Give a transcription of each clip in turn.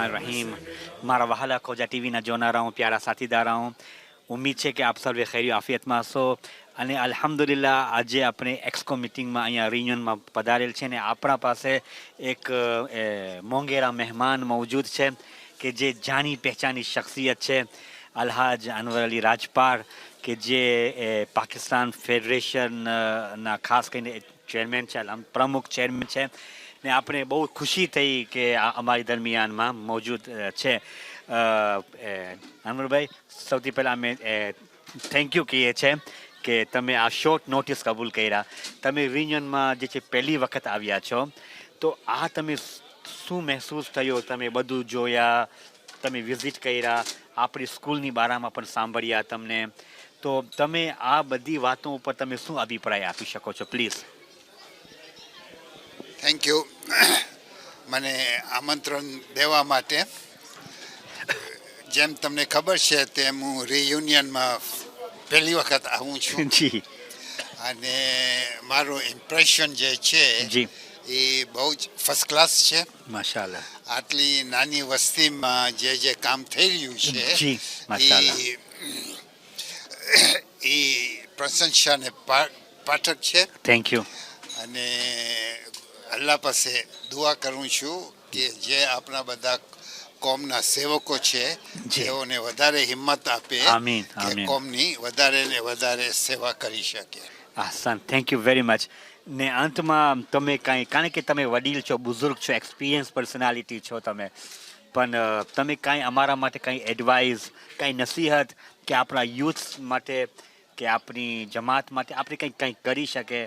रहीम मारा वहाला खोजा टीवी જોનારાઓ પ્યારા સાથીદારાઓ ઉમ્મીદ છે કે આપ સર્વે ખૈરી આફિયતમાં હશો અને અલ્હમ્દુલિલ્લાહ આજે આપણે એક્સકો મિટિંગમાં અહીંયા રિયુનિયનમાં પધારેલ છે ને આપણા પાસે એક મોંઘેરા મહેમાન મૌજૂદ છે કે જે જાણી પહેચાની શખ્સિયત છે અલ્હાજ અનવર અલી રાજપાર કે જે પાકિસ્તાન ફેડરેશનના ખાસ કરીને ચેરમેન છે પ્રમુખ ચેરમેન છે ને આપણે બહુ ખુશી થઈ કે અમારી દરમિયાનમાં મૌજૂદ છે અનવરભાઈ સૌથી પહેલાં અમે થેન્ક યુ કહીએ છીએ કે તમે આ શોર્ટ નોટિસ કબૂલ કર્યા તમે રિયુનિયનમાં જે છે પહેલી વખત આવ્યા છો તો આ તમે શું મહેસૂસ થયો તમે બધું જોયા તમે વિઝિટ કર્યા આપણી સ્કૂલની બારામાં પણ સાંભળ્યા તમને તો તમે આ બધી વાતો ઉપર તમે શું અભિપ્રાય આપી શકો છો પ્લીઝ થેન્ક યુ મને આમંત્રણ દેવા માટે જેમ તમને ખબર છે તેમ હું રિયુનિયનમાં પહેલી વખત આવું છું જી અને મારું ઇમ્પ્રેશન જે છે જી એ બહુ જ ફર્સ્ટ ક્લાસ છે માશાઅલ્લાહ આટલી નાની વસ્તીમાં જે કામ થઈ રહ્યું છે જી માશાઅલ્લાહ એ પ્રશંસાને પાઠક છે થેન્ક યુ અને અલ્લાહ પાસે દુઆ કરું છું કે જે આપણા બધા કોમના સેવકો છે તેઓને વધારે હિંમત આપે આમીન કે આમીન કોમની વધારે ને વધારે સેવા કરી શકે આસાન થેન્ક યુ વેરી મચ ને અંતમાં તમે કાંઈ કારણ કે તમે વડીલ છો બુઝુર્ગ છો એક્સપિરિયન્સ પર્સનાલિટી છો તમે પણ તમે કાંઈ અમારા માટે કાંઈ એડવાઇસ કાંઈ નસીહત કે આપણા યુથ માટે કે આપણી જમાત માટે આપણે કંઈ કરી શકે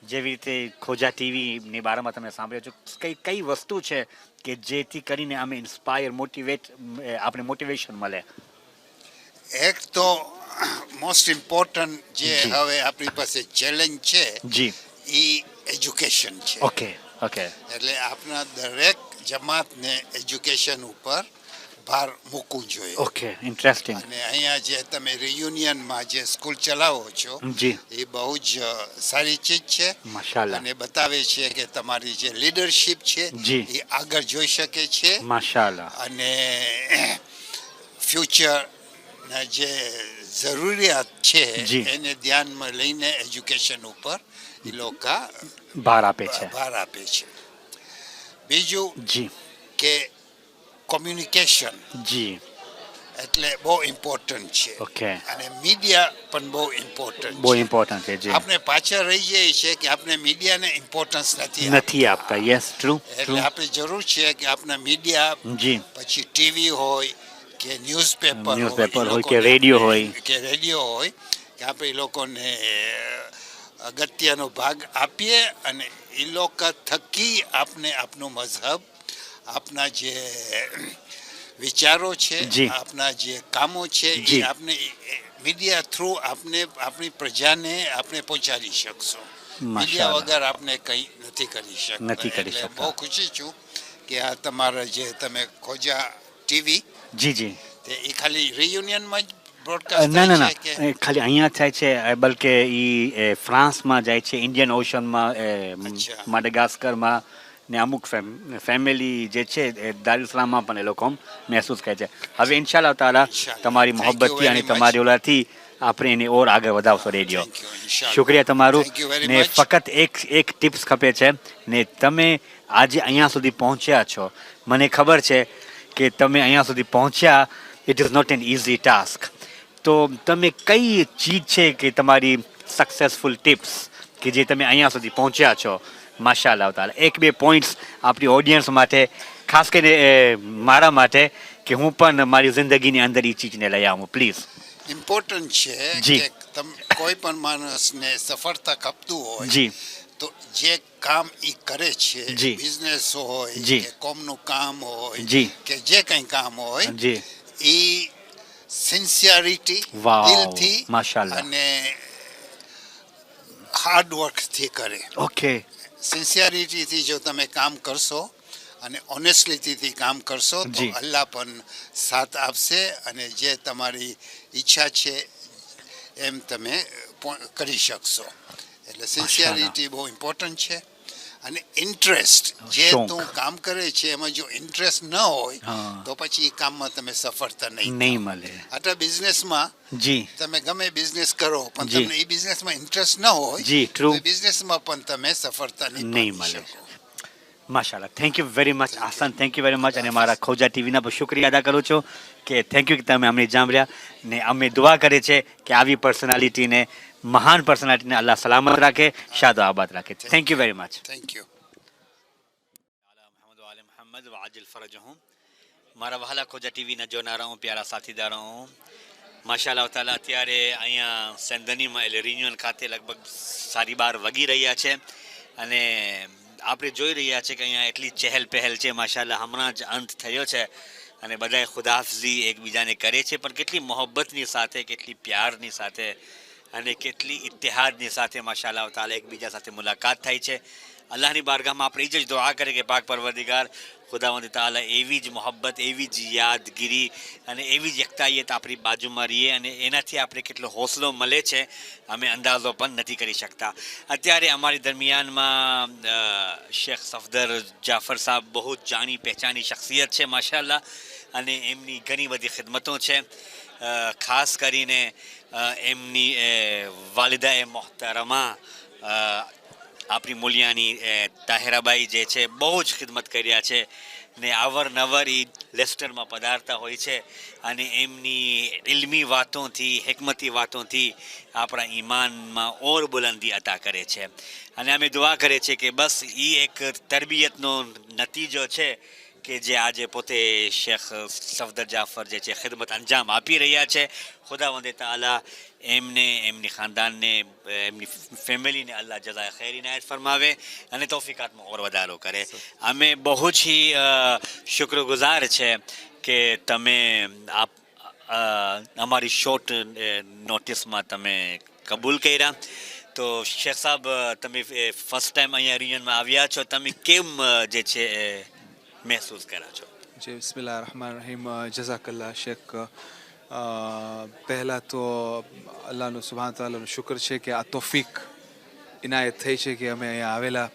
જેવી રીતે ખોજા ટીવીની બારામાં તમે સાંભળ્યો છો કઈ વસ્તુ છે કે જેથી કરીને અમે ઇન્સ્પાયર આપણે મોટિવેશન મળે એક તો મોસ્ટ ઇમ્પોર્ટન્ટ જે હવે આપણી પાસે ચેલેન્જ છે જી એ એજ્યુકેશન છે ઓકે ઓકે એટલે આપણા દરેક જમાતને એજ્યુકેશન ઉપર ભાર મૂકવું જોઈએ ઓકે ઇન્ટરેસ્ટિંગ અને અહીંયા જે તમે રિયુનિયનમાં જે સ્કૂલ ચલાવો છો જી એ બહુ જ સારી ચીજ છે માશાઅલ્લાહ અને બતાવે છે કે તમારી જે લીડરશિપ છે જી એ આગળ જોઈ શકે છે માશાઅલ્લાહ અને ફ્યુચરના જે જરૂરિયાત છે એને ધ્યાનમાં લઈને એજ્યુકેશન ઉપર એ લોકો ભાર આપે છે બીજું જી કે કોમ્યુનિકેશન જી એટલે બહુ ઇમ્પોર્ટન્ટ છે ઓકે અને મીડિયા પણ બહુ ઇમ્પોર્ટન્ટ છે જી આપણે પાછળ રહી જઈએ છીએ કે આપણે મીડિયાને ઇમ્પોર્ટન્સ નથી આપતા યસ ટ્રુ એટલે આપણે જરૂર છે કે આપણા મીડિયા જી પછી ટીવી હોય કે ન્યૂઝપેપર હોય કે રેડિયો હોય કે આપણે એ લોકોને અગત્યનો ભાગ આપીએ અને એ લોકો થકી આપણે આપણું મઝહબ આપના જે વિચારો છે આપના જે કામો છે એ આપણે મીડિયા થ્રુ આપણે આપણી પ્રજાને આપણે પહોંચાડી શકશું મીડિયા વગર આપણે કંઈ નથી કરી શકતા બહુ ખુશી છું કે આ તમારા જે તમે ખોજા ટીવી જી તે એ ખાલી રિયુનિયનમાં જ બ્રોડકાસ્ટ ના ખાલી અહીંયા થાય છે બલકે એ ફ્રાન્સમાં જાય છે ઇન્ડિયન ઓશનમાં માડગાસ્કરમાં ને અમુક ફેમિલી જે છે એ દારુસલામમાં પણ એ લોકો મહેસૂસ કરે છે હવે ઇન્શાલ્લાહ તાલા તમારી મોહબ્બતથી અને તમારી ઓલાથી આપણે એને ઓર આગળ વધાવશો રેડિયો શુક્રિયા તમારું ને ફક્ત એક ટિપ્સ ખપે છે ને તમે આજે અહીંયા સુધી પહોંચ્યા છો મને ખબર છે કે તમે અહીંયા સુધી પહોંચ્યા it is not an easy task તો તમે કઈ ચીજ છે કે તમારી સક્સેસફુલ ટિપ્સ કે જે તમે અહીંયા સુધી પહોંચ્યા છો માશાઅલ્લાહ તાલા એક બે પોઈન્ટ્સ આપણી ઓડિયન્સ માટે ખાસ કરીને મારા માટે કે હું પણ મારી જિંદગીની અંદર એ ચીજને લઈ આવું પ્લીઝ ઇમ્પોર્ટન્ટ છે કે કોઈ પણ માણસને સફળતા ખપતું હોય જી તો જે કામ એ કરે છે બિઝનેસ હોય કે કોમનું કામ હોય કે જે કંઈ કામ હોય એ સિન્સિયરિટી દિલથી માશાઅલ્લાહ અને હાર્ડવર્કથી કરે ઓકે સિન્સિયરિટીથી જો તમે કામ કરશો અને ઓનેસ્ટલીથી કામ કરશો તો જી. અલ્લાહ પણ સાથ આપશે અને જે તમારી ઈચ્છા છે એમ તમે કરી શકશો. એટલે સિન્સિયરિટી બહુ ઇમ્પોર્ટન્ટ છે અને ઇન્ટરેસ્ટ જે શોખ. તું કામ કરે છે એમાં જો ઇન્ટરેસ્ટ ન હોય હા. તો પછી એ કામમાં તમે સફળતા નહીં નહીં થાઓ. મળે. અથવા બિઝનેસમાં જી તમે ગમે બિઝનેસ કરો પણ જી. તમને એ બિઝનેસમાં ઇન્ટરેસ્ટ ન હોય જી, તો true. એ બિઝનેસમાં પણ તમે સફળતા નહીં નહીં પામી મળે. શકો. માશાલ્લાહ, thank you very much Thank you. આસાન, થેન્ક યુ વેરી મચ. અને ખુદા મારા હાફિઝ. ખોજા ટીવીના પણ શુક્રિયા અદા કરું છું કે થેન્ક યુ કે તમે અમને જામ્યા ને અમે દુઆ કરે છે કે આવી પર્સનાલિટીને, મહાન પર્સનાલિટીને અલ્લાહ સલામત રાખે, શાદ આબાદ રાખે. Thank you very much. Thank you. મોહમ્મદ વાજિલ ફરજહુમ. મારા વહાલા ખોજા ટીવીના જોનારાઓ, પ્યારા સાથીદારો, માશાલ્લાહ તાલા અત્યારે અહીંયા સેન્ધનીમાં એટલે રિન્યુઅલ ખાતે લગભગ 12:30 વાગી રહ્યા છે અને આપણે જોઈ રહ્યા છે કે અહીંયા એટલી ચહેલ પહેલ છે. માશાલ્લાહ હમણાં જ અંત થયો છે અને બધાએ ખુદાહાફિઝી એકબીજાને કરે છે, પણ કેટલી મોહબ્બતની સાથે, કેટલી પ્યારની સાથે અને કેટલી ઇત્તિહાદની સાથે માશાલ્લાહ તાલા એકબીજા સાથે મુલાકાત થાય છે. અલ્લાહની બારગાહમાં આપણે એ જ દુઆ કરીએ કે પાક પરવરદિગાર ખુદાવંદ તાલા એવી જ મોહબ્બત, એવી જ યાદગીરી અને એવી જ એકતાયત આપણી બાજુમાં રહીએ અને એનાથી આપણે કેટલો હોસલો મળે છે અમે અંદાજો પણ નથી કરી શકતા. અત્યારે અમારી દરમિયાનમાં શેખ સફદર જાફર સાહેબ બહુ જ જાણી પહેચાની શખ્સિયત છે માશાલ્લાહ અને એમની ઘણી બધી ખિદમતો છે. ખાસ કરીને એમની વાલિદાએ મોહતરમા આપણી મૂલ્યાની તાહેરાબાઈ જે છે બહુ જ ખિદમત કર્યા છે ને અવારનવાર એ લેસ્ટરમાં પધારતા હોય છે અને એમની ઇલ્મી વાતોથી, હિકમતી વાતોથી આપણા ઈમાનમાં ઓર બુલંદી અતા કરે છે અને અમે દુઆ કરે છે કે બસ એ એક તરબિયતનો નતીજો છે કે જે આજે પોતે શેખ સફદર જાફર જે છે ખિદમત અંજામ આપી રહ્યા છે. ખુદાવંદ તાલા એમને, એમની ખાનદાનને, એમની ફેમિલીને અલ્લાહ જઝાય ખૈર ઇનાયત ફરમાવે અને તૌફીકાતમાં ઓર વધારો કરે. અમે બહુ જ શુક્રગુજાર છે કે તમે અમારી શોર્ટ નોટિસમાં તમે કબૂલ કર્યા. તો શેખ સાહેબ, તમે ફર્સ્ટ ટાઈમ અહીંયા રિયુનિયનમાં આવ્યા છો, તમે કેમ જે છે મહેસૂસ કર્યા છો? જી, બિસ્મિલ્લાહ રહમાન રહીમ. જઝાકલ્લા શેખ. પહેલાં તો અલ્લાહનું સુબ્હાન તાલાનું શુક્ર છે કે આ તોફીક ઇનાયત થઈ છે કે અમે અહીંયા આવેલા.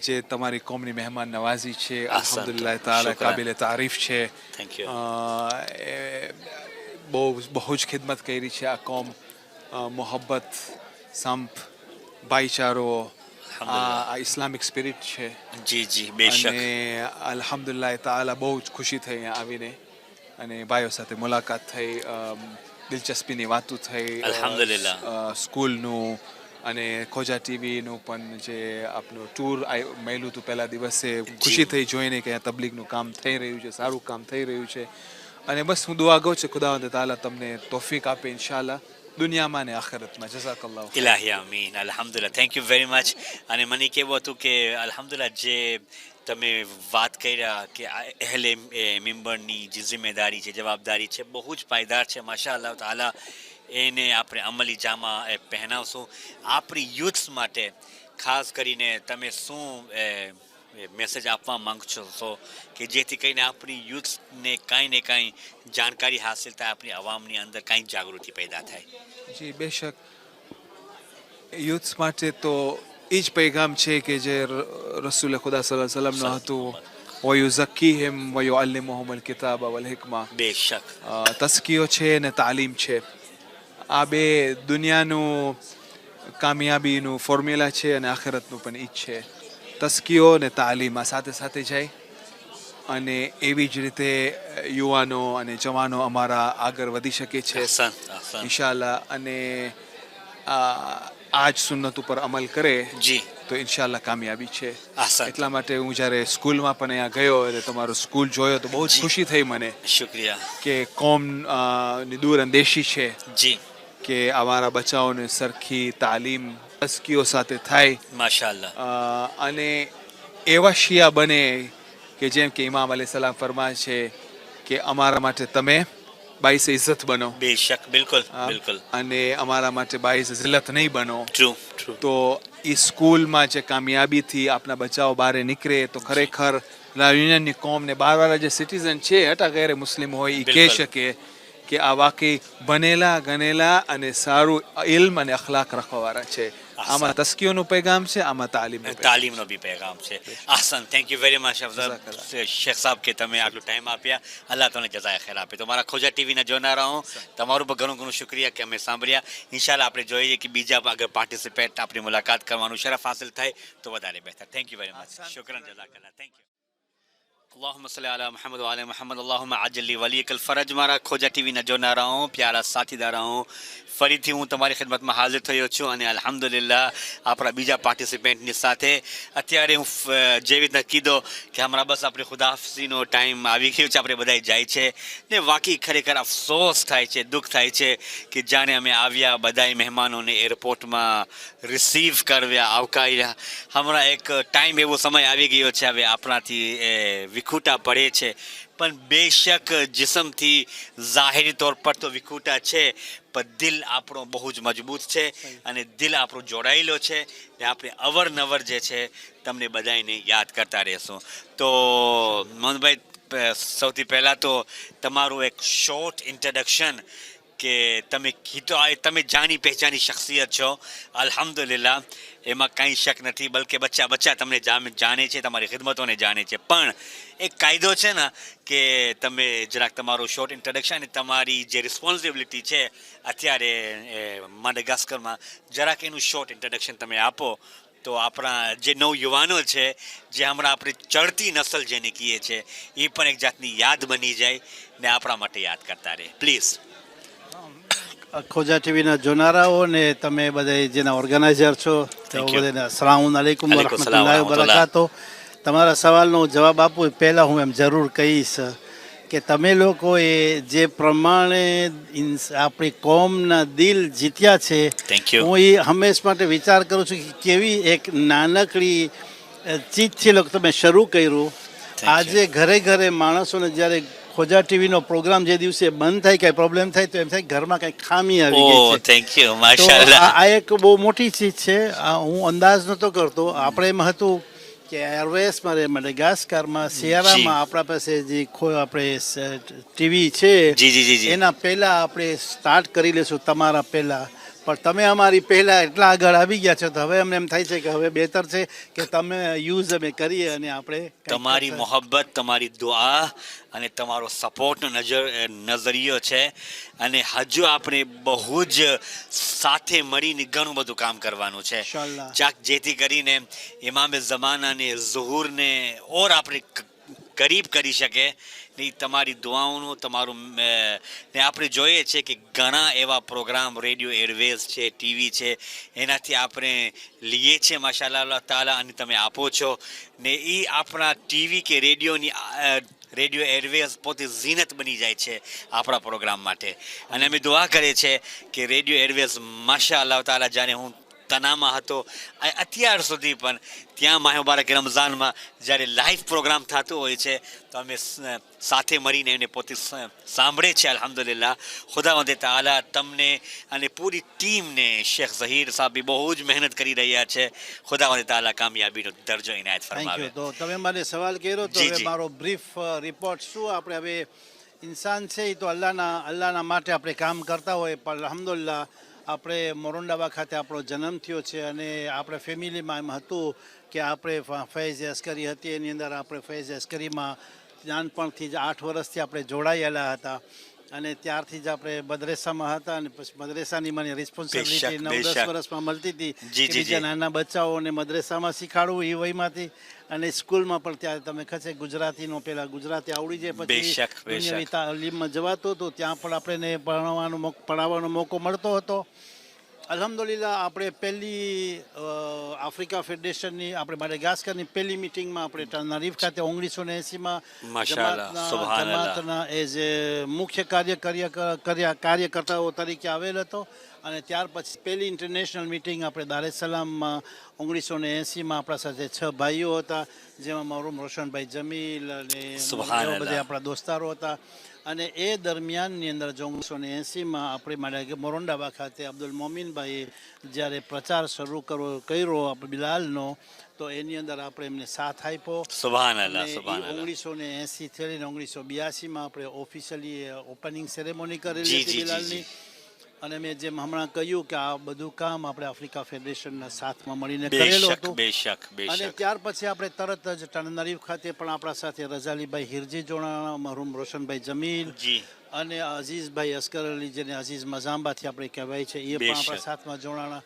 જે તમારી કોમની મહેમાન નવાઝી છે, અલ્હમ્દુલિલ્લાહ તાલા શુક્રાન. કાબિલે તારીફ છે. Thank you. બહુ જ ખિદમત કરી છે આ કોમ. મોહબ્બત, સંપ, ભાઈચારો, આ ઇસ્લામિક સ્પિરિટ છે. જી જી, બેશક. અને અલ્હમ્દુલિલ્લાહ તાલા બહુ જ ખુશી થઈ અહીંયા આવીને અને ભાઈઓ સાથે મુલાકાત થઈ, દિલચસ્પીની વાતો થઈ. અલ્હમ્દુલિલ્લાહ. સ્કૂલનું અને ખોજા ટીવીનું પણ જે આપનું ટૂર મળ્યું હતું પહેલા દિવસે, ખુશી થઈ જોઈને કે અહીંયા તબલીગનું કામ થઈ રહ્યું છે, સારું કામ થઈ રહ્યું છે. અને બસ હું દુઆ કહું છું ખુદાવંદ તાલા તમને તોફીક આપે ઇન્શાઅલ્લાહ દુનિયામાં ને આખિરતમાં. જઝાકલ્લાહ. ઇલાહી આમીન. અલ્હમ્દુલિલ્લાહ, થેન્ક યુ વેરી મચ. અને મને કહેવું હતું કે અલ્હમ્દુલિલ્લાહ જે તમે વાત કર્યા કે અહેલે મેમ્બરની જે જિમ્મેદારી છે, જવાબદારી છે, બહુ જ પાયદાર છે માશાઅલ્લાહ તાલા. એને આપણે અમલી જામા પહેનાવશું. આપણી યુથ્સ માટે ખાસ કરીને તમે શું મેસેજ આપવા માંગશો છો કે જેથી કરીને આપણી યુથ્સને કાંઈ ને કાંઈ જાણકારી હાસિલ થાય, આપણી અવામની અંદર કાંઈ જાગૃતિ પેદા થાય? જી બેશક. યુથ્સ માટે તો એ જ પૈગામ છે કે જે રસૂલ ખુદા સલ્લલ્લાહુ અલૈહિ વસલ્લમનું હતું, વયુઝક્કીહિમ વયુઅલ્લિમુહુમુલ કિતાબ વલ હિકમા. બેશક. તસ્કીઓ છે ને તાલીમ છે. આ બે દુનિયાનું કામયાબીનું ફોર્મ્યુલા છે અને આખિરતનું પણ ઈ જ છે. તસ્કીઓ ને તાલીમ આ સાથે સાથે જાય અને એવી જ રીતે યુવાનો અને જવાનો અમારા આગળ વધી શકે છે ahsan, ahsan. ઇન્શાઅલ્લાહ. અને આ જ સુન્નત ઉપર અમલ કરે જી, તો ઇન્શાઅલ્લાહ કામયાબી છે. ahsan. એટલા માટે હું જ્યારે સ્કૂલમાં પણ અહીંયા ગયો અને તમારો સ્કૂલ જોયો તો બહુ જ જી. ખુશી થઈ મને શુક્રિયા. કે કોમ ની દૂર અંદેશી છે જી, કે અમારા બચ્ચાઓને સરખી તાલીમ તસ્કીઓ સાથે થાય માશાઅલ્લાહ. અને એવા શિયા બને કે જેમ કે ઇમામ અலைહિસ સલામ ફરમાય છે કે અમારા માટે તમે બાઈસે ઇઝ્ઝત બનો, બેશક, બિલકુલ બિલકુલ. અને અમારા માટે બાઈસે જિલ્લત નહીં બનો. True true. તો એ સ્કૂલમાં જે કામયાબીથી આપણા બચ્ચાઓ બહાર નીકળે તો ખરેખર યુનિયનની કોમને બહારવાળા જે સિટીઝન છે હટા ગેરે મુસ્લિમ હોય એ કહી શકે કે આ વાકઈ બનેલા ગનેલા અને સારું ઇલ્મ અને અખલાક રાખવાવાળા છે. આમાં તસ્કીઓનું પૈગામ છે, આમાં તાલીમનો બી પેગામ છે. આસન, thank you very much Sheikh Saheb કે તમે આટલું ટાઈમ આપ્યા. અલ્લાહ તમને જઝાય ખૈર આપે. તો મારા ખોજા ટીવીના જોનારાઓ તમારું પણ ઘણું ઘણું શુક્રિયા કે અમે સાંભળ્યા. ઇન્શાલ્લાહ આપણે જોઈએ કે બીજા અગર પાર્ટિસિપેટ આપણી મુલાકાત કરવાનું શરફ હાસિલ થાય તો વધારે બહેતર. Thank you very much. શુક્રન, જઝાકલ્લાહ. Thank you. अल्लाहुम्मा सल्ली अला मोहम्मद व आले मोहम्मद अल्लाहुम्मा अज्जल ली वलीकल फरज. મારા ખોજા ટીવીના જોનારાઓ, પ્યારા સાથીદારાઓ, ફરીથી હું તમારી ખિદમતમાં હાજર થયો છું અને અલ્હમ્દુલિલ્લાહ આપણા બીજા પાર્ટિસિપેન્ટની સાથે અત્યારે હું જેવી રીતના કીધો કે હમણાં બસ આપણે ખુદાહાફીનો ટાઈમ આવી ગયો છે, આપણે બધા જાય છે ને વાકઈ ખરેખર અફસોસ થાય છે, દુઃખ થાય છે કે જાણે અમે આવ્યા બધાય મહેમાનોને એરપોર્ટમાં રિસીવ કર્યા, આવકાર્યા. હમણાં એક ટાઈમ એવો સમય આવી ગયો છે હવે આપણાથી વિખૂટા પડે છે, પણ બેશક જિસ્મથી ઝાહિરી તौर પર તો વિખૂટા છે, પણ દિલ આપણો બહુ જ મજબૂત છે અને દિલ આપણો જોડાયેલો છે ને આપણે અવરનવર જે છે તમને બધાને યાદ કરતા રહેશું. તો મોહનભાઈ, સૌથી પહેલાં તો તમારું એક શોર્ટ ઇન્ટ્રોડક્શન કે તમે જાણી પહેચાની શખ્સિયત છો, અલ્હમ્દુલિલ્લાહ, એમાં કાંઈ શક નથી. બલકે બચ્ચા તમને જાણે છે, તમારી ખિદમતોને જાણે છે, પણ એક કાયદો છે ને કે તમે જરાક તમારું શોર્ટ ઇન્ટ્રોડક્શન અને તમારી જે રિસ્પોન્સિબિલિટી છે અત્યારે માડાગાસ્કરમાં જરાક એનું શોર્ટ ઇન્ટ્રોડક્શન તમે આપો તો આપણા જે નવયુવાનો છે, જે હમણાં આપણે ચડતી નસલ જેને કહીએ છીએ, એ પણ એક જાતની યાદ બની જાય ને આપણા માટે યાદ કરતા રહે. પ્લીઝ. ખોજા ટીવીના જોનારાઓ ને તમે બધા જેના ઓર્ગેનાઇઝર છો તે બધાને અસ્સલામુ અલૈકુમ વરહમતુલ્લાહિ વબરકાતુહ. તમારા સવાલનો જવાબ આપું પહેલાં હું એમ જરૂર કહીશ કે તમે લોકોએ જે પ્રમાણે આપણી કોમના દિલ જીત્યા છે, હું એ હંમેશ માટે વિચાર કરું છું કે કેવી એક નાનકડી ચીજથી લોકો તમે શરૂ કર્યું. આજે ઘરે ઘરે માણસોને જ્યારે ખોજા ટીવીનો પ્રોગ્રામ જે દિવસે બંધ થાય, કઈ પ્રોબ્લેમ થાય તો એમ થાય ઘરમાં કઈ ખામી આવી ગઈ છે. થેન્ક યુ, માશાઅલ્લાહ. આ એક બહુ મોટી ચીજ છે. હું અંદાજ નહોતો કરતો. આપણે એમ હતું કે એરવેસમાં માડાગાસ્કરમાં શિયાળામાં આપણા પાસે જે આપણે ટીવી છે એના પહેલાં આપણે સ્ટાર્ટ કરી લેશું તમારા પહેલાં, પણ તમે અમારી પહેલાં એટલા આગળ આવી ગયા છો તો હવે અમને એમ થાય છે કે હવે બહેતર છે કે તમે યુઝ અમે કરીએ અને આપણે તમારી મોહબ્બત, તમારી દુઆ અને તમારો સપોર્ટનો નજરિયો છે અને હજુ આપણે બહુ જ સાથે મળીને ઘણું બધું કામ કરવાનું છે, જેથી કરીને ઇમામે ઝમાનાને ઝુહૂરને ઓર આપણે કરીબ કરી શકે. તમારી દુઆઓનું તમારું ને આપણે જોઈએ છે કે ઘણા એવા પ્રોગ્રામ રેડિયો એરવેઝ છે, ટીવી છે, એનાથી આપણે લઈએ છીએ માશાઅલ્લાહ અલ્લાહ તાલા, અને તમે આપો છો ને એ આપણા ટીવી કે રેડિયો એરવેઝ પોતે ઝીનત બની જાય છે આપણા પ્રોગ્રામ માટે. અને અમે દુઆ કરીએ છીએ કે રેડિયો એરવેઝ માશાઅલ્લાહ તાલા, જાણે હું તનામાં હતો અત્યાર સુધી પણ ત્યાં માહ મુબારક રમઝાનમાં જ્યારે લાઈવ પ્રોગ્રામ થતો હોય છે તો અમે સાથે મળીને એને પોતે સાંભળે છે. અલ્હમ્દુલિલ્લાહ, ખુદાવંદ તાલા તમને અને પૂરી ટીમને, શેખ ઝહીર સાહેબ બહુ જ મહેનત કરી રહ્યા છે, ખુદાવંદ તાલા કામયાબીનો દરજ્જો ઇનાયત ફરમાવે. તો તમે મને સવાલ કર્યો તો હવે મારો બ્રીફ રિપોર્ટ શું. આપણે હવે ઇન્સાન છે એ તો અલ્લાહના માટે આપણે કામ કરતા હોય, પણ અલ્હમ્દુલિલ્લાહ આપણે મોરંડાવા ખાતે આપણો જન્મ થયો છે અને આપણે ફેમિલીમાં એમ હતું કે આપણે ફૈઝ અસ્કરી હતી, એની અંદર આપણે ફૈઝ અસ્કરીમાં નાનપણથી જ 8 વર્ષથી આપણે જોડાયેલા હતા અને ત્યારથી જ આપણે મદ્રેસામાં હતા અને પછી મદ્રેસાની મને રિસ્પોન્સિબિલિટી 9-10 વર્ષમાં મળતી હતી કે બીજા નાના બચ્ચાઓને મદ્રેસામાં શીખાડવું એ વયમાંથી, અને સ્કૂલમાં પણ ત્યારે તમે ખસે ગુજરાતીનો પહેલાં ગુજરાતી આવડી જાય પછી દુનિયાવી તાલીમમાં જવાતો હતો, ત્યાં પણ આપણને ભણાવવાનો મોકો મળતો હતો. અલ્હમ્દુલિલ્લાહ આપણે પહેલી આફ્રિકા ફેડરેશનની આપણે માડાગાસ્કરની પહેલી મિટિંગમાં આપણે ટર્નારીફ ખાતે 1980માં જમાતના એઝ એ મુખ્ય કાર્યકર્તાઓ તરીકે આવેલ હતો અને ત્યાર પછી પહેલી ઇન્ટરનેશનલ મિટિંગ આપણે દાર es salaમમાં 1980માં આપણા સાથે 6 ભાઈઓ હતા, જેમાં મરહુમ રોશનભાઈ જમીલ અને એવા બધા આપણા દોસ્તારો હતા. અને એ દરમિયાનની અંદર જો 1980માં આપણે માટે મોરંડાવા ખાતે અબ્દુલ મોમીનભાઈએ જ્યારે પ્રચાર શરૂ કર્યો આપણે બિલાલનો, તો એની અંદર આપણે એમને સાથ આપ્યો. સુબહાનલ્લાહ, 1980 થી લઈને 1982માં આપણે ઓફિશિયલી ઓપનિંગ સેરેમોની કરેલી હતી બિલાલની. અને મેં જેમ હમણાં કહ્યું કે આ બધું કામ આપણે આફ્રિકા ફેડરેશનના સાથમાં મળીને કરેલું હતું. અને ત્યાર પછી આપણે તરત જ ટનરીફ ખાતે પણ આપણા સાથે રઝાલીભાઈ હિરજી જોડાણા, મરહુમ રોશનભાઈ જમીલ અને અઝીઝભાઈ અસ્કર અલી, જેને અઝીઝ મઝાંબાથી આપણે કહેવાય છે, એ પણ આપણા સાથમાં જોડાણા.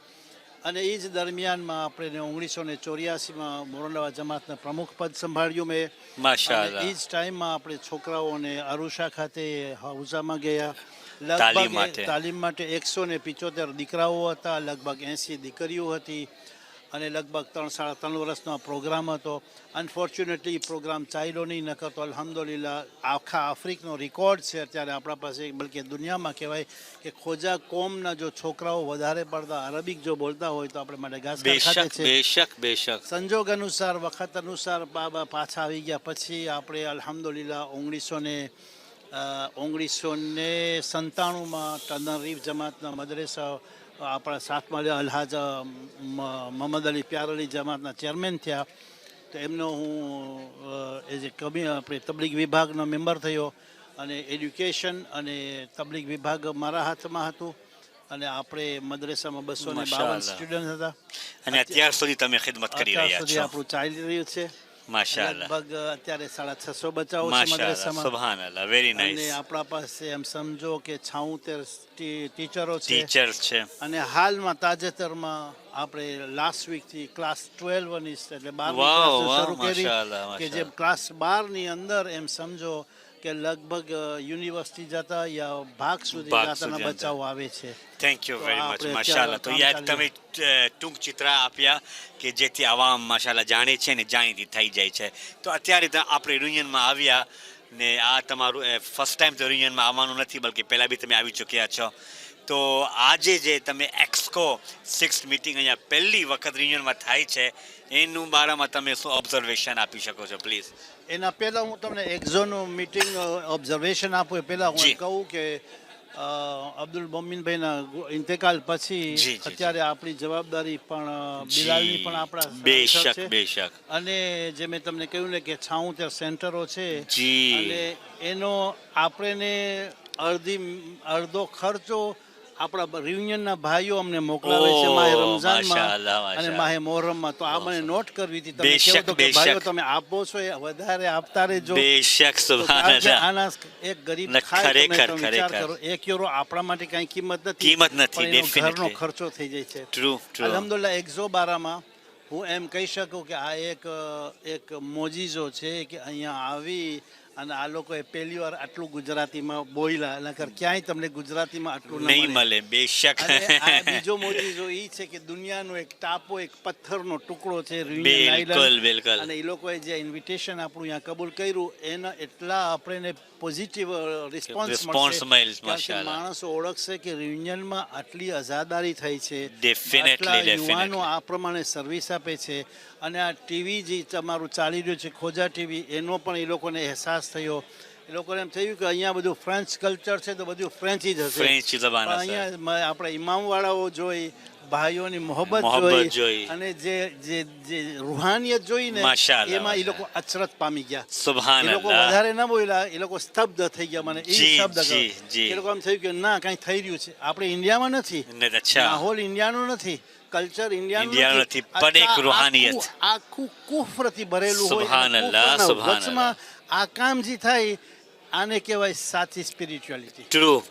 અને એ જ દરમિયાનમાં આપણે 1984માં મોરંડાવા જમાતના પ્રમુખ પદ સંભાળ્યું મેં. માશાઅલ્લાહ. એ જ ટાઈમમાં આપણે છોકરાઓને અરુષા ખાતે હાઉઝામાં ગયા તાલીમ માટે. 175 દીકરાઓ હતા, લગભગ 80 દીકરીઓ હતી, અને લગભગ 3-3.5 વર્ષનો આ પ્રોગ્રામ હતો. અનફોર્ચ્યુનેટલી પ્રોગ્રામ ચાલ્યો નહીં, નકર તો અલ્હમ્દુલિલ્લાહ આખા આફ્રિકનો રેકોર્ડ છે અત્યારે આપણા પાસે, બલકે દુનિયામાં કહેવાય કે ખોજા કોમના જો છોકરાઓ વધારે પડતા અરબિક જો બોલતા હોય તો આપણે માડેગાસ્કર ખાતે છે. બેશક સંજોગ અનુસાર, વખત અનુસાર બાબા પાછા આવી ગયા પછી આપણે અલ્હમ્દુલિલ્લાહ 1997માં ટનરીફ જમાતના મદરેસા આપણા સાથમાં અલહાજ મોહમ્મદ અલી પ્યાર અલી જમાતના ચેરમેન થયા. તો એમનો હું એઝ એ આપણે તબલીગ વિભાગનો મેમ્બર થયો, અને એડ્યુકેશન અને તબલીગ વિભાગ મારા હાથમાં હતું. અને આપણે મદરેસામાં 252 સ્ટુડન્ટ હતા. અને અત્યાર સુધી તમે ખિદમત કરી રહ્યા છો. અત્યાર સુધી આપણું ચાલી રહ્યું છે. માશાઅલ્લાહ. લગભગ અત્યારે 650 બચ્ચાઓ છે મદરેસામાં. સુબહાનલ્લાહ, વેરી નાઇસ. અને આપણા પાસે એમ સમજો કે 76 ટીચરો છે. અને હાલમાં તાજેતરમાં આપણે લાસ્ટ વીકથી ક્લાસ 12 ની એટલે 12 શરૂ કરી કે જે ક્લાસ 12 ની અંદર એમ સમજો કે લગભગ યુનિવર્સિટી જતા યા ભાગ સુધી જતાના બચ્ચાઓ આવે છે. Thank you very much. માશાઅલ્લાહ. તો યાર તમે ટૂંક ચિત્ર આપ્યા કે જેથી આવામ માશાઅલ્લાહ જાણે છે ને જાણીતી થઈ જાય છે. તો અત્યારે આપણે રિયુનિયનમાં આવ્યા ને આ તમારું ફર્સ્ટ ટાઈમ તો રિયુનિયનમાં આવવાનું નથી, બલકે પહેલાં બી તમે આવી ચૂક્યા છો. તો આજે જે તમે એક્સકો 6 મીટિંગ અહીંયા પહેલી વખત રિયુનિયનમાં થાય છે, એનું બારામાં તમે શું ઓબ્ઝર્વેશન આપી શકો છો પ્લીઝ? એના પહેલાં હું તમને એક્ઝોનું મીટિંગ ઓબ્ઝર્વેશન આપું એ પહેલાં હું કહું કે અબ્દુલ મોમીનભાઈના ઇન્તેકાલ પછી અત્યારે આપણી જવાબદારી પણ બિલાલની પણ આપણા બેશક. અને જે મેં તમને કહ્યું ને કે 76 સેન્ટરો છે, અને એનો આપણે અડધો ખર્ચો આપણા રિયુનિયનના ભાઈઓ અમને મોકલાવે છે માહે રમઝાનમાં અને માહે મોહરમમાં. તો આ મને નોટ કરવી હતી. તમે કહો તો કે ભાઈઓ તમે આપો છો એ વધારે આપતા રહેજો. બેશક. સુબહાનલ્લાહ. આના એક ગરીબ ખાય તો વિચાર કરો, 1 યુરો આપણા માટે કઈ કિંમત નથી. ઘરનો ખર્ચો થઈ જાય છે. અલ્હમ્દુલિલ્લાહ. એક્ઝો બારામાં હું એમ કહી શકું કે આ એક મોજીઝો છે કે અહીંયા આવી અને આ લોકોએ પહેલી વાર આટલું ગુજરાતીમાં બોલ્યા, નકર ક્યાંય તમને ગુજરાતીમાં આટલું નહીં મળે. બેશક. બીજો મોજીઝો એ છે કે દુનિયાનો એક ટાપો, એક પથ્થરનો ટુકડો છે બિલકુલ. અને એ લોકોએ જે ઇન્વિટેશન આપણું અહીંયા કબૂલ કર્યું એના એટલા આપણને પોઝિટિવ રિસ્પોન્સ મળશે. માણસો ઓળખશે કે રિયુનિયનમાં આટલી આઝાદારી થઈ છે, આટલા યુવાનો આ પ્રમાણે સર્વિસ આપે છે. અને આ ટીવી જે તમારું ચાલી રહ્યું છે ખોજા ટીવી, એનો પણ એ લોકોને અહેસાસ થયો. એ લોકોને એમ થયું કે અહીંયા બધું ફ્રેન્ચ કલ્ચર છે તો બધું ફ્રેન્ચ જ હશે. અહીંયા આપણે ઇમામવાળાઓ જોઈ, ભાઈઓની મોહબ્બત જોઈ, અને જે રૂહાનિયત જોઈ ને એમાં એ લોકો અચરત પામી ગયા. એ લોકો વધારે ન બોલ્યા, એ લોકો સ્તબ્ધ થઈ ગયા. મને એ શબ્દ એ લોકો એમ થયું કે ના કંઈ થઈ રહ્યું છે. આપણે ઇન્ડિયામાં નથી, માહોલ ઇન્ડિયાનો નથી, કલ્ચર ઇન્ડિયાનું નથી, આખું કુફરથી ભરેલું હોય. વચમાં આ કામ જે થાય આને કહેવાય સાચી સ્પિરિચ્યુઆલિટી. ટ્રુ.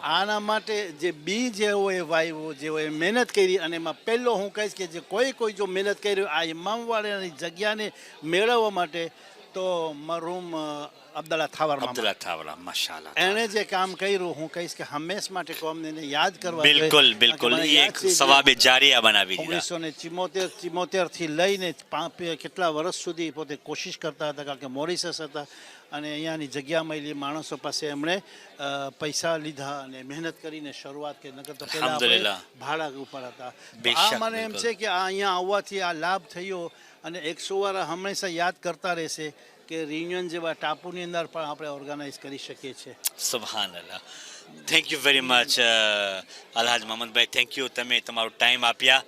આના માટે જે બી જેવો એ વાવ્યો, જેવો એ મહેનત કરી, અને એમાં પહેલો હું કહીશ કે જે કોઈ જો મહેનત કરી આ ઇમામવાળાની જગ્યાને મેળવવા માટે તો મરહુમ અબ્દુલ્લા થાવર મામા. અબ્દુલ્લા થાવરા માશાઅલ્લાહ. એણે જે કામ કર્યું હું કહીશ કે હંમેશ માટે કોમને એને યાદ કરવા જોઈએ. બિલકુલ બિલકુલ કારણ કે મને એ યાદ એક છે જે સવાબે જારિયા બનાવી દીધા. 1974 થી લઈને કેટલા વર્ષ સુધી પોતે કોશિશ કરતા હતા કારણ કે મોરિશસ હતા અને અહીંયાની જગ્યા મળી માણસો પાસે એમણે પૈસા લીધા અને મહેનત કરીને શરૂઆત કરી નકર તો પહેલા આપણે અલ્હમ્દુલિલ્લાહ. ભાડા ઉપર હતા. તો બેશક, આ મને એમ બિલકુલ. છે કે આ અહીંયા આવવાથી આ લાભ થયો અને 100 વાર હંમેશા યાદ કરતા રહેશે કે રિયુનિયન જેવા ટાપુની અંદર પણ આપણે ઓર્ગેનાઇઝ કરી શકીએ છીએ. સુબહાનલ્લાહ. થેન્ક યુ વેરી મચ અલહાજ મોહમ્મદભાઈ. થેન્ક યુ, તમે તમારો ટાઈમ આપ્યા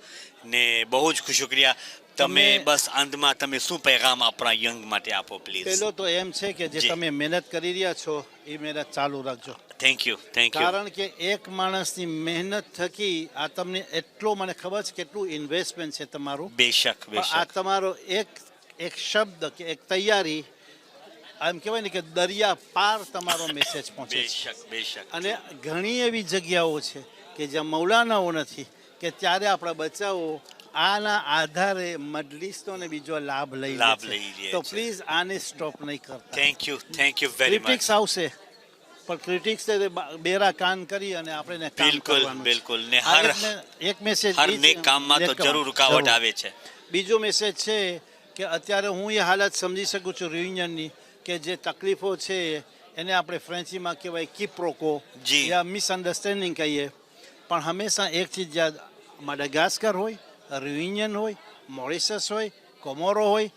ને બહુ જ શુક્રિયા. તમે બસ અંતમાં તમે શું પૈગામ આપણા યંગ માટે આપો પ્લીઝ. પહેલો તો એમ છે કે જે જી. તમે મહેનત કરી રહ્યા છો એ મહેનત ચાલુ રાખજો. Thank you thank you. કારણ કે એક માણસની મહેનત થકી આ તમને એટલો મને ખબર છે કેટલું ઇન્વેસ્ટમેન્ટ છે તમારું. બેશક પણ આ બેશક. તમારો એક શબ્દ કે એક તૈયારી એમ કહેવાય ને કે દરિયા પાર તમારો મેસેજ પહોંચે છે. બેશક બેશક. અને ઘણી એવી જગ્યાઓ છે કે જ્યાં મૌલાનાઓ નથી કે ત્યારે આપણા બચ્ચાઓ આના આધારે મજલિસનો બીજો લાભ લઈ લાભ લે લઈ છે. લે તો છે. પ્લીઝ આને સ્ટોપ નહીં કરતા. Thank you very much. Critics આવશે પણ ક્રિટિક્સ બેરા કાન કરી અને આપણે એને કામ બિલકુલ કરવાનું છે. બિલકુલ ને આ હર એક મેસેજ હર નેક કામમાં તો જરૂર રૂકાવટ આવે છે. બીજો મેસેજ છે કે અત્યારે હું એ હાલત સમજી શકું છું રિયુનિયનની કે જે તકલીફો છે એને આપણે ફ્રેન્ચીમાં કહેવાય કિપ્રોકો જી. યા મિસઅન્ડરસ્ટેન્ડિંગ કહીએ પણ હંમેશા એક ચીજ યાદ માડાગાસ્કર હોય રિયુનિયન હોય મોરિશસ હોય કોમોરો હોય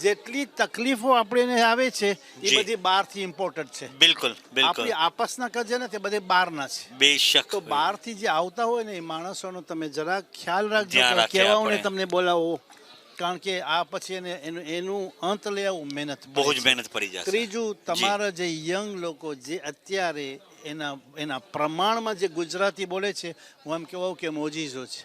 જેટલી તકલીફો આપણે આવે છે એ જી. બધી બહારથી ઇમ્પોર્ટન્ટ છે. બિલકુલ બિલકુલ. આપણી આપસના કજે ને તે બધે બહારના છે. બેશક. તો બહારથી જે આવતા હોય ને એ માણસોનો તમે જરા ખ્યાલ રાખજો ધ્યાન કે રાખીએ કેવાઓને આપણે. તમને બોલાવો કારણ કે આ પછી એનું અંત લેવું મહેનત બહુ પડે જ છે. મહેનત પડી જશે. ત્રીજું તમારા જે યંગ લોકો જે અત્યારે એના પ્રમાણમાં જે ગુજરાતી બોલે છે હું એમ કહેવું કે મોજીઝો છે.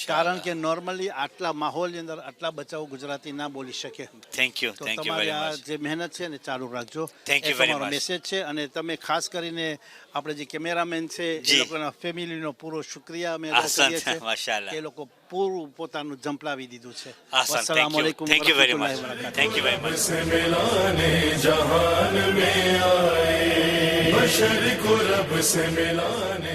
કારણ કે નોર્મલી આટલા માહોલની અંદર આટલા બચ્ચાઓ ગુજરાતી ના બોલી શકે. થેન્ક યુ તો વેરી તમારી આ મચ. જે મહેનત છે ને ચાલુ રાખજો. Thank you એ very તમારો much. મેસેજ છે અને તમે ખાસ કરીને આપણે જે કેમેરામેન છે એ જી. લોકોના ફેમિલીનો પૂરો શુક્રિયા અમે અદા આસાન કરીએ છે, છીએ. માશાઅલ્લાહ. એ લોકો પૂરું પોતાનું જંપલાવી દીધું છે. આસાન. વસ્સલામુ અલૈકુમ થેન્ક યુ વેરી મચ. વરહમતુલ્લાહિ વબરકાતુહુ. Thank you very much. से मिलाने जहान में आए बशर को रब से मिलाने